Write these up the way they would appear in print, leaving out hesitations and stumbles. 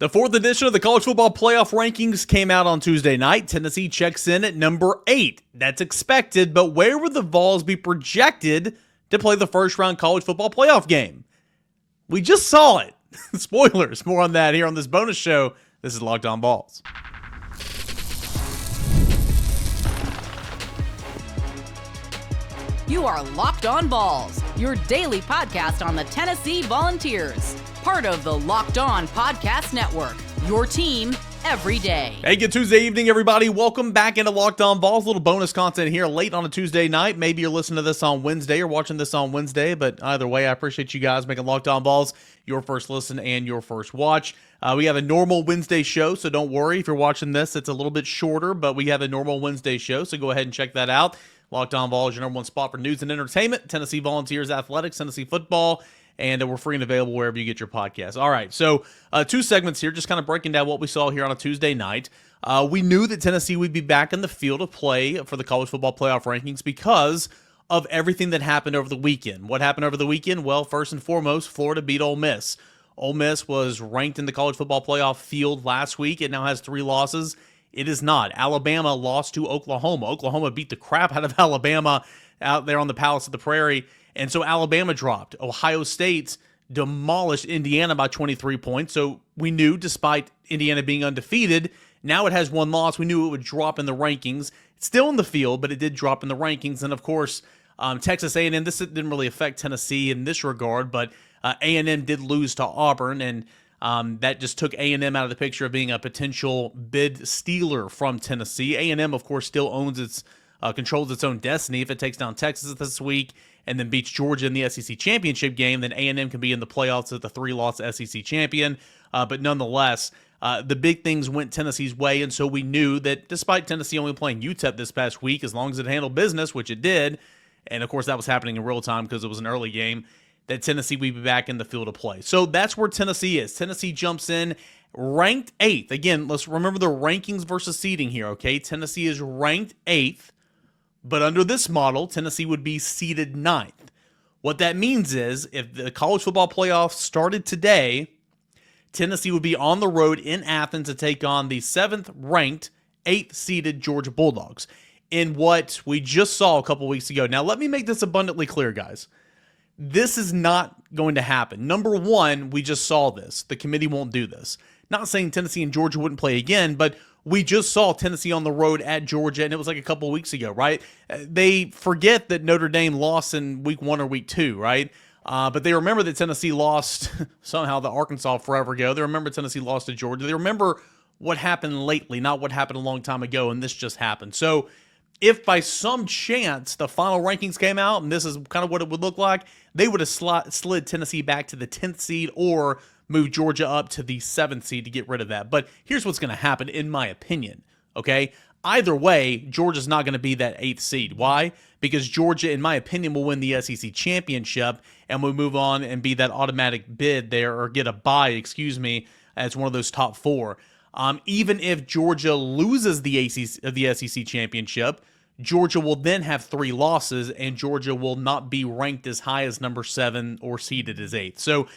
The fourth edition of the college football playoff rankings came out on Tuesday night. Tennessee checks in at number 8. That's expected, but where would the Vols be projected to play the first round college football playoff game? We just saw it. Spoilers. More on that here on this bonus show. This is Locked On Vols. You are Locked On Vols, your daily podcast on the Tennessee Volunteers. Part of the Locked On Podcast Network, your team every day. Hey, good Tuesday evening, everybody. Welcome back into Locked On Vols. A little bonus content here late on a Tuesday night. Maybe you're listening to this on Wednesday or watching this on Wednesday, but either way, I appreciate you guys making Locked On Vols your first listen and your first watch. We have a normal Wednesday show, so don't worry. If you're watching this, it's a little bit shorter, but we have a normal Wednesday show, so go ahead and check that out. Locked On Vols, your number one spot for news and entertainment, Tennessee Volunteers Athletics, Tennessee football, and we're free and available wherever you get your podcasts. All right, so two segments here, just kind of breaking down what we saw here on a Tuesday night. We knew that Tennessee would be back in the field of play for the college football playoff rankings because of everything that happened over the weekend. What happened over the weekend? Well, first and foremost, Florida beat Ole Miss. Ole Miss was ranked in the college football playoff field last week. It now has 3 losses. It is not. Alabama lost to Oklahoma. Oklahoma beat the crap out of Alabama out there on the Palace of the Prairie. And so Alabama dropped. Ohio State demolished Indiana by 23 points. So we knew, despite Indiana being undefeated, now it has 1 loss. We knew it would drop in the rankings. It's still in the field, but it did drop in the rankings. And of course, Texas A&M, this didn't really affect Tennessee in this regard, but A&M did lose to Auburn, and that just took A&M out of the picture of being a potential bid stealer from Tennessee. A&M, of course, still controls its own destiny. If it takes down Texas this week and then beats Georgia in the SEC championship game, then A&M can be in the playoffs as the 3-loss SEC champion. But nonetheless, the big things went Tennessee's way, and so we knew that despite Tennessee only playing UTEP this past week, as long as it handled business, which it did, and of course that was happening in real time because it was an early game, that Tennessee would be back in the field of play. So that's where Tennessee is. Tennessee jumps in ranked 8th. Again, let's remember the rankings versus seeding here, okay? Tennessee is ranked 8th, but under this model, Tennessee would be seeded 9th. What that means is if the college football playoffs started today, Tennessee would be on the road in Athens to take on the 7th ranked, 8th seeded Georgia Bulldogs in what we just saw a couple weeks ago. Now, let me make this abundantly clear, guys. This is not going to happen. Number one, we just saw this. The committee won't do this. Not saying Tennessee and Georgia wouldn't play again, but we just saw Tennessee on the road at Georgia, and it was like a couple weeks ago, right? They forget that Notre Dame lost in week 1 or week 2, right? But they remember that Tennessee lost somehow to Arkansas forever ago. They remember Tennessee lost to Georgia. They remember what happened lately, not what happened a long time ago, and this just happened. So if by some chance the final rankings came out, and this is kind of what it would look like, they would have slid Tennessee back to the 10th seed or moved Georgia up to the 7th seed to get rid of that. But here's what's going to happen, in my opinion, okay? Either way, Georgia's not going to be that 8th seed. Why? Because Georgia, in my opinion, will win the SEC championship and will move on and be that automatic bid there, or get a bye, as one of those top 4. Even if Georgia loses the SEC championship, Georgia will then have 3 losses, and Georgia will not be ranked as high as number 7 or seeded as 8th. So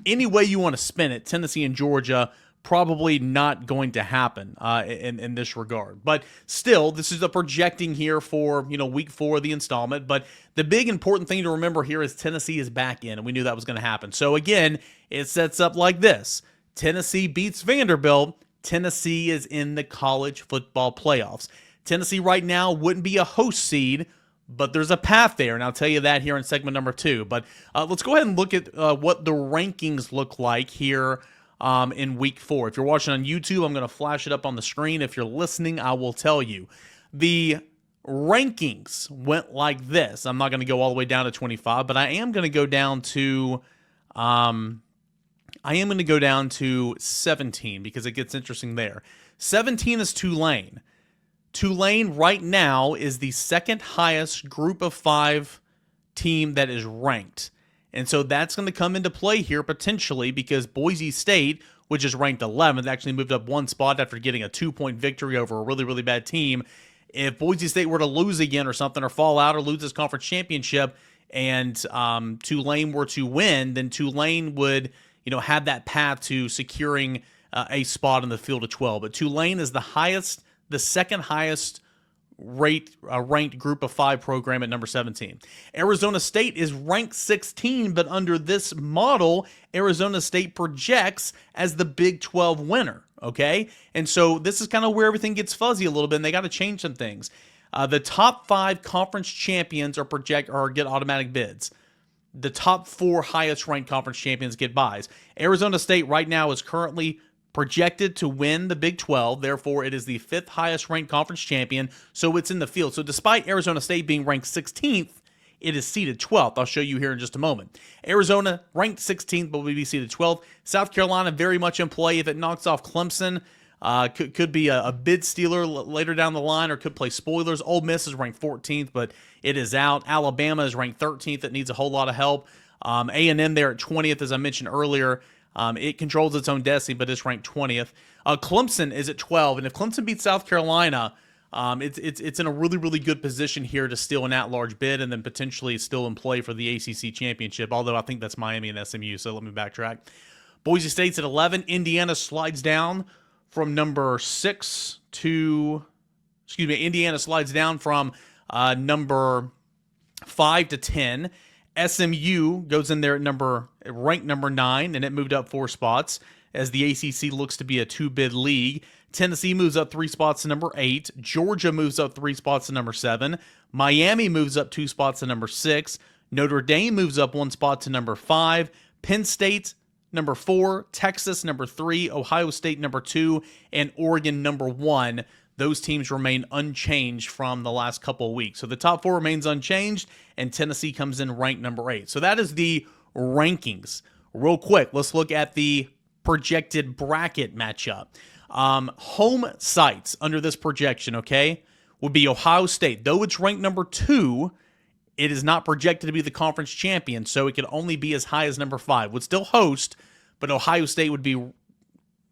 any way you want to spin it, Tennessee and Georgia probably not going to happen in this regard. But still, this is a projecting here for week 4 of the installment. But the big important thing to remember here is Tennessee is back in, and we knew that was going to happen. So again, it sets up like this. Tennessee beats Vanderbilt. Tennessee is in the college football playoffs. Tennessee right now wouldn't be a host seed, but there's a path there, and I'll tell you that here in segment number 2. But let's go ahead and look at what the rankings look like here in week 4. If you're watching on YouTube, I'm going to flash it up on the screen. If you're listening, I will tell you. The rankings went like this. I'm not going to go all the way down to 25, but I am going to go down to 17 because it gets interesting there. 17 is Tulane. Tulane right now is the 2nd highest group of 5 team that is ranked. And so that's going to come into play here potentially because Boise State, which is ranked 11th, actually moved up 1 spot after getting a 2-point victory over a really, really bad team. If Boise State were to lose again or something, or fall out or lose this conference championship, and Tulane were to win, then Tulane would have that path to securing a spot in the field of 12. But Tulane is the second highest ranked group of 5 program at number 17. Arizona State is ranked 16, but under this model, Arizona State projects as the Big 12 winner, okay? And so this is kind of where everything gets fuzzy a little bit, and they got to change some things. The top 5 conference champions get automatic bids. The top 4 highest ranked conference champions get buys. Arizona State right now is currently projected to win the Big 12. Therefore, it is the 5th highest ranked conference champion, so it's in the field. So despite Arizona State being ranked 16th, it is seeded 12th. I'll show you here in just a moment. Arizona ranked 16th, but will be seeded 12th. South Carolina very much in play. If it knocks off Clemson, could be a bid stealer later down the line, or could play spoilers. Ole Miss is ranked 14th, but it is out. Alabama is ranked 13th. It needs a whole lot of help. A&M there at 20th, as I mentioned earlier. It controls its own destiny, but it's ranked 20th. Clemson is at 12, and if Clemson beats South Carolina, it's in a really, really good position here to steal an at-large bid and then potentially still in play for the ACC championship, although I think that's Miami and SMU, so let me backtrack. Boise State's at 11. Indiana slides down from number 6 to, Indiana slides down from number 5 to 10. SMU goes in there at ranked number 9, and it moved up 4 spots as the ACC looks to be a 2-bid league. Tennessee moves up 3 spots to number 8. Georgia moves up 3 spots to number 7. Miami moves up 2 spots to number 6. Notre Dame moves up 1 spot to number 5. Penn State, number 4. Texas, number 3. Ohio State, number 2. And Oregon, number 1. Those teams remain unchanged from the last couple of weeks. So the top 4 remains unchanged, and Tennessee comes in ranked number 8. So that is the rankings. Real quick, let's look at the projected bracket matchup. Home sites under this projection, okay, would be Ohio State. Though it's ranked number 2, it is not projected to be the conference champion, so it could only be as high as number 5. Would still host, but Ohio State would be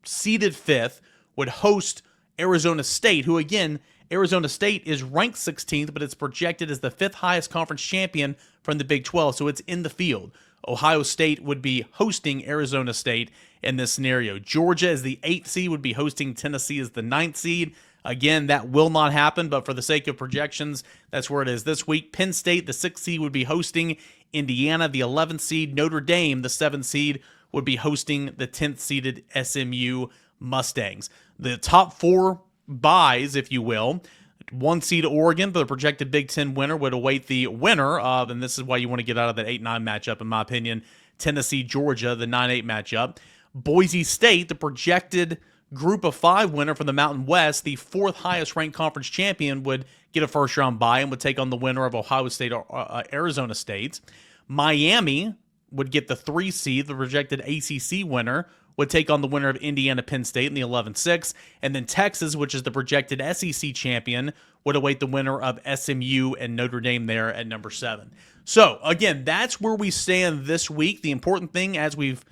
seeded 5th, would host Arizona State, who again, Arizona State is ranked 16th, but it's projected as the 5th highest conference champion from the Big 12, so it's in the field. Ohio State would be hosting Arizona State in this scenario. Georgia as the 8th seed would be hosting Tennessee as the 9th seed. Again, that will not happen, but for the sake of projections, that's where it is this week. Penn State, the 6th seed, would be hosting Indiana, the 11th seed. Notre Dame, the 7th seed, would be hosting the 10th seeded SMU Mustangs. The top 4 buys, if you will, 1 seed Oregon, but the projected Big Ten winner would await the winner of, and this is why you want to get out of that 8-9 matchup, in my opinion, Tennessee, Georgia, the 9-8 matchup. Boise State, the projected group of 5 winner from the Mountain West, the 4th highest ranked conference champion, would get a first-round bye and would take on the winner of Ohio State or Arizona State. Miami would get the 3 seed, the projected ACC winner, would take on the winner of Indiana Penn State in the 11-6, and then Texas, which is the projected SEC champion, would await the winner of SMU and Notre Dame there at number 7. So, again, that's where we stand this week. The important thing, as we've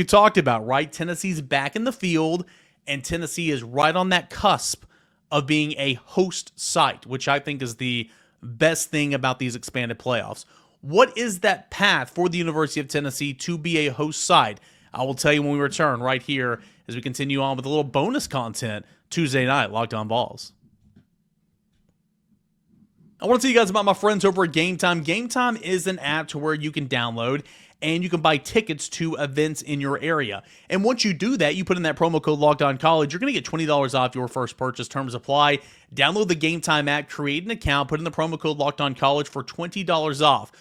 talked about, right? Tennessee's back in the field, and Tennessee is right on that cusp of being a host site, which I think is the best thing about these expanded playoffs. What is that path for the University of Tennessee to be a host site? I will tell you when we return right here as we continue on with a little bonus content Tuesday night, Locked On Vols. I want to tell you guys about my friends over at Gametime. Gametime is an app to where you can download and you can buy tickets to events in your area. And once you do that, you put in that promo code LOCKEDONCollege, you're going to get $20 off your first purchase. Terms apply. Download the Gametime app, create an account, put in the promo code LOCKEDONCollege for $20 off.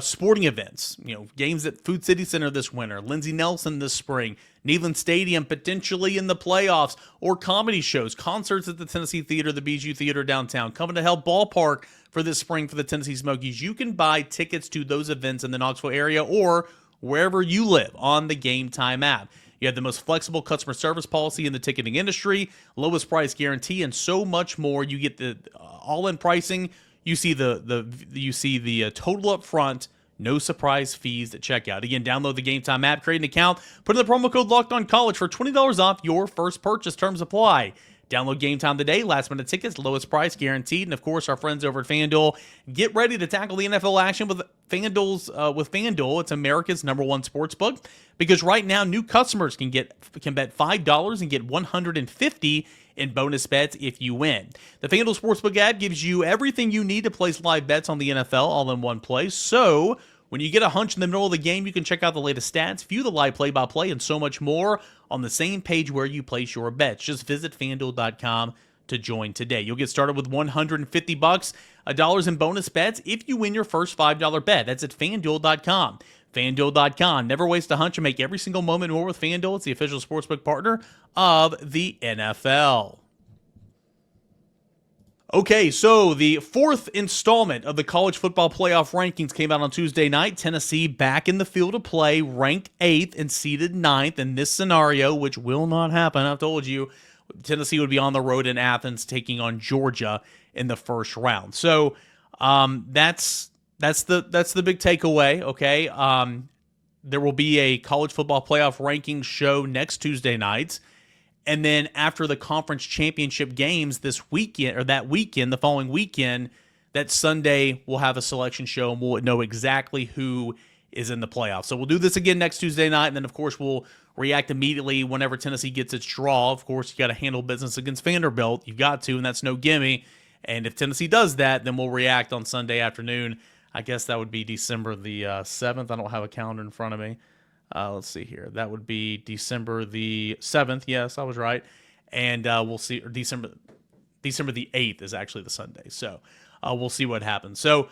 Sporting events, games at Food City Center this winter, Lindsey Nelson this spring, Neyland Stadium potentially in the playoffs, or comedy shows, concerts at the Tennessee Theater, the Bijou Theater downtown, coming to Hell Ballpark for this spring for the Tennessee Smokies. You can buy tickets to those events in the Knoxville area or wherever you live on the Gametime app. You have the most flexible customer service policy in the ticketing industry, lowest price guarantee, and so much more. You get the all-in pricing. You see the total up front, no surprise fees at checkout. Again, download the Gametime app, create an account, put in the promo code LOCKEDONCollege for $20 off your first purchase. Terms apply. Download Gametime today. Last-minute tickets, lowest price guaranteed. And, of course, our friends over at FanDuel, get ready to tackle the NFL action with FanDuel. It's America's #1 sportsbook because right now new customers can bet $5 and get $150 in bonus bets if you win. The FanDuel Sportsbook app gives you everything you need to place live bets on the NFL all in one place. So when you get a hunch in the middle of the game, you can check out the latest stats, view the live play-by-play, and so much more on the same page where you place your bets. Just visit FanDuel.com to join today. You'll get started with $150 in bonus bets if you win your first $5 bet. That's at FanDuel.com. FanDuel.com. Never waste a hunch and make every single moment more with FanDuel. It's the official sportsbook partner of the NFL. Okay, so the fourth installment of the college football playoff rankings came out on Tuesday night. Tennessee back in the field of play, ranked 8th and seeded 9th in this scenario, which will not happen. I've told you, Tennessee would be on the road in Athens taking on Georgia in the first round. So that's the big takeaway, okay? There will be a college football playoff rankings show next Tuesday night. And then after the conference championship games this weekend, or that weekend, the following weekend, that Sunday, we'll have a selection show and we'll know exactly who is in the playoffs. So we'll do this again next Tuesday night. And then, of course, we'll react immediately whenever Tennessee gets its draw. Of course, you got to handle business against Vanderbilt. You've got to, and that's no gimme. And if Tennessee does that, then we'll react on Sunday afternoon. I guess that would be December the 7th. I don't have a calendar in front of me. Let's see here. That would be December the 7th. Yes, I was right. And we'll see. Or December the 8th is actually the Sunday. So we'll see what happens. So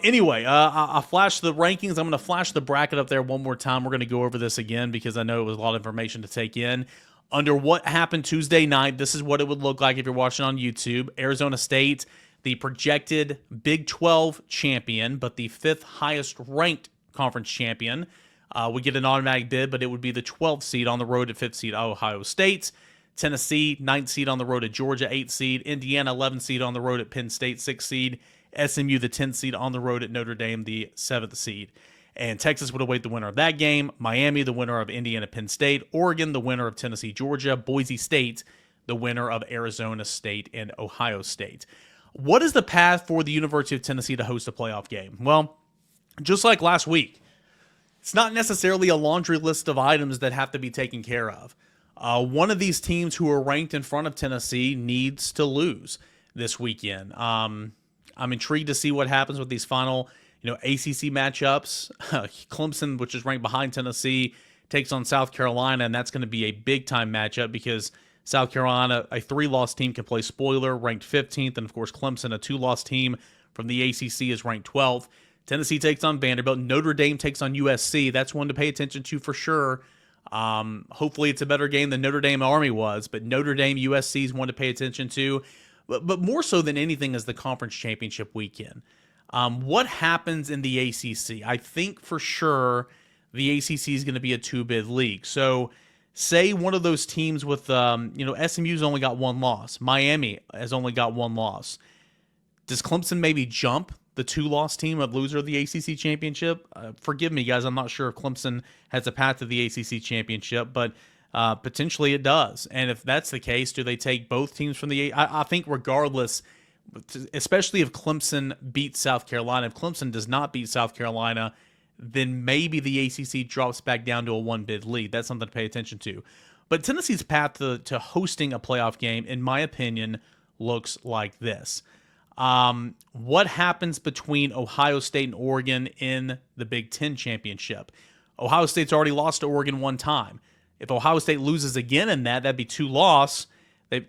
anyway, I'll flash the rankings. I'm going to flash the bracket up there one more time. We're going to go over this again because I know it was a lot of information to take in. Under what happened Tuesday night, this is what it would look like if you're watching on YouTube. Arizona State, the projected Big 12 champion, but the 5th highest ranked conference champion, would get an automatic bid, but it would be the 12th seed on the road at 5th seed Ohio State. Tennessee, 9th seed on the road at Georgia, 8th seed. Indiana, 11th seed on the road at Penn State, 6th seed. SMU, the 10th seed on the road at Notre Dame, the 7th seed. And Texas would await the winner of that game. Miami, the winner of Indiana, Penn State. Oregon, the winner of Tennessee, Georgia. Boise State, the winner of Arizona State and Ohio State. What is the path for the University of Tennessee to host a playoff game? Well, just like last week, it's not necessarily a laundry list of items that have to be taken care of. One of these teams who are ranked in front of Tennessee needs to lose this weekend. I'm intrigued to see what happens with these final, ACC matchups. Clemson, which is ranked behind Tennessee, takes on South Carolina, and that's going to be a big-time matchup because South Carolina, a 3-loss team, can play spoiler, ranked 15th, and of course Clemson, a 2-loss team from the ACC, is ranked 12th. Tennessee takes on Vanderbilt. Notre Dame takes on USC. That's one to pay attention to for sure. Hopefully it's a better game than Notre Dame Army was, but Notre Dame USC is one to pay attention to. But more so than anything is the conference championship weekend. What happens in the ACC? I think for sure the ACC is going to be a 2-bid league. So say one of those teams with, SMU's only got 1 loss. Miami has only got 1 loss. Does Clemson maybe jump the 2-loss team of loser of the ACC championship? Forgive me, guys. I'm not sure if Clemson has a path to the ACC championship, but potentially it does. And if that's the case, do they take both teams from the I think regardless, especially if Clemson beats South Carolina, if Clemson does not beat South Carolina, then maybe the ACC drops back down to a 1-bid lead. That's something to pay attention to. But Tennessee's path to hosting a playoff game, in my opinion, looks like this. What happens between Ohio State and Oregon in the Big Ten championship? Ohio State's already lost to Oregon 1 time. If Ohio State loses again in that'd be 2 loss.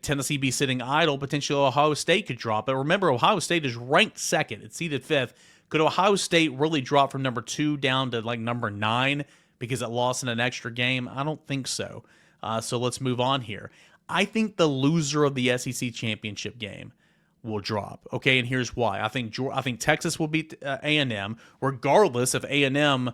Tennessee be sitting idle. Potentially Ohio State could drop. But remember, Ohio State is ranked 2nd. It's seeded 5th. Could Ohio State really drop from number 2 down to like number 9 because it lost in an extra game? I don't think so. So let's move on here. I think the loser of the SEC championship game will drop. Okay, and here's why. I think Texas will beat A&M, regardless if A&M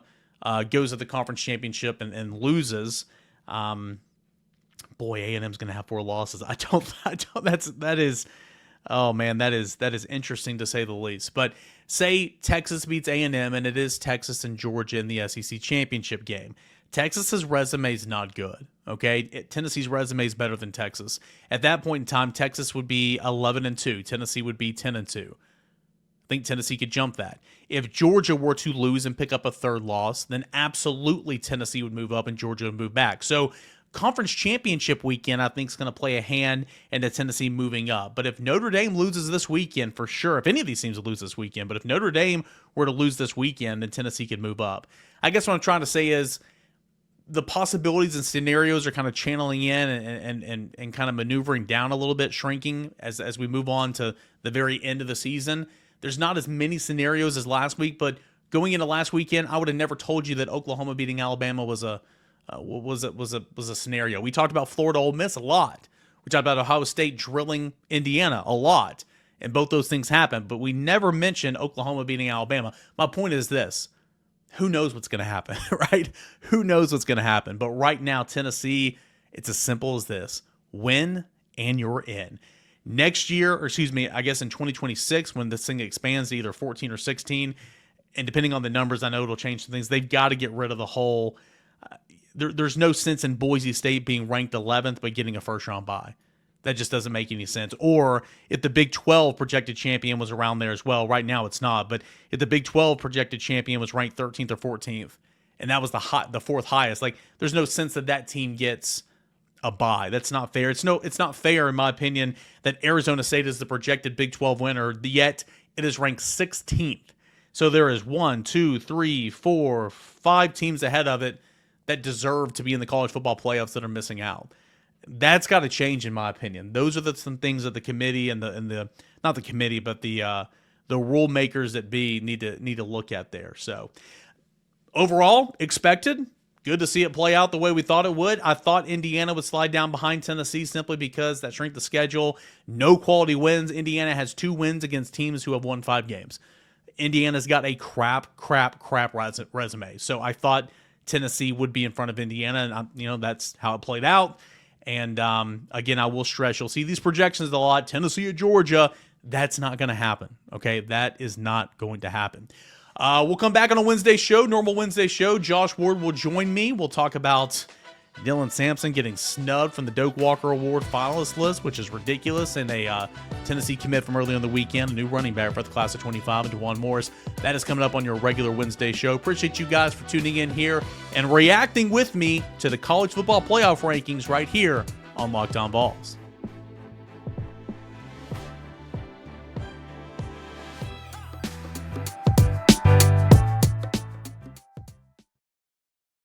goes to the conference championship and loses. Boy, A&M's going to have 4 losses. That is interesting to say the least. But say Texas beats A&M, and it is Texas and Georgia in the SEC championship game. Texas's resume is not good. Okay, Tennessee's resume is better than Texas. At that point in time, Texas would be 11-2. Tennessee would be 10-2. I think Tennessee could jump that. If Georgia were to lose and pick up a third loss, then absolutely Tennessee would move up and Georgia would move back. So conference championship weekend, I think, is going to play a hand into Tennessee moving up. But if Notre Dame loses this weekend, for sure, if any of these teams lose this weekend, but if Notre Dame were to lose this weekend, then Tennessee could move up. I guess what I'm trying to say is the possibilities and scenarios are kind of channeling in and kind of maneuvering down a little bit, shrinking as we move on to the very end of the season. There's not as many scenarios as last week, but going into last weekend, I would have never told you that Oklahoma beating Alabama was a scenario. We talked about Florida Ole Miss a lot. We talked about Ohio State drilling Indiana a lot, and both those things happened, but we never mentioned Oklahoma beating Alabama. My point is this. Who knows what's going to happen, right? Who knows what's going to happen? But right now, Tennessee, it's as simple as this. Win, and you're in. Next year, or excuse me, I guess in 2026, when this thing expands to either 14 or 16, and depending on the numbers, I know it'll change some things, they've got to get rid of the whole there's no sense in Boise State being ranked 11th but getting a first-round bye. That just doesn't make any sense. Or if the Big 12 projected champion was around there as well, right now it's not, but if the Big 12 projected champion was ranked 13th or 14th, and that was the fourth highest, like there's no sense that team gets a bye. That's not fair. It's not fair, in my opinion, that Arizona State is the projected Big 12 winner, yet it is ranked 16th. So there is 1, 2, 3, 4, 5 teams ahead of it that deserve to be in the college football playoffs that are missing out. That's got to change, in my opinion. Those are some things that the committee and the not the committee, but the rule makers that be need to look at there. So overall, expected. Good to see it play out the way we thought it would. I thought Indiana would slide down behind Tennessee simply because that strength of schedule, no quality wins. Indiana has 2 wins against teams who have won 5 games. Indiana's got a crap resume. So I thought Tennessee would be in front of Indiana, and that's how it played out. And again, I will stress, you'll see these projections a lot. Tennessee at Georgia, that's not going to happen. Okay, that is not going to happen. We'll come back on a Wednesday show, normal Wednesday show. Josh Ward will join me. We'll talk about Dylan Sampson getting snubbed from the Doak Walker Award finalist list, which is ridiculous, and a Tennessee commit from early on the weekend, a new running back for the class of 25, and DeJuan Morris. That is coming up on your regular Wednesday show. Appreciate you guys for tuning in here and reacting with me to the college football playoff rankings right here on Locked On Vols.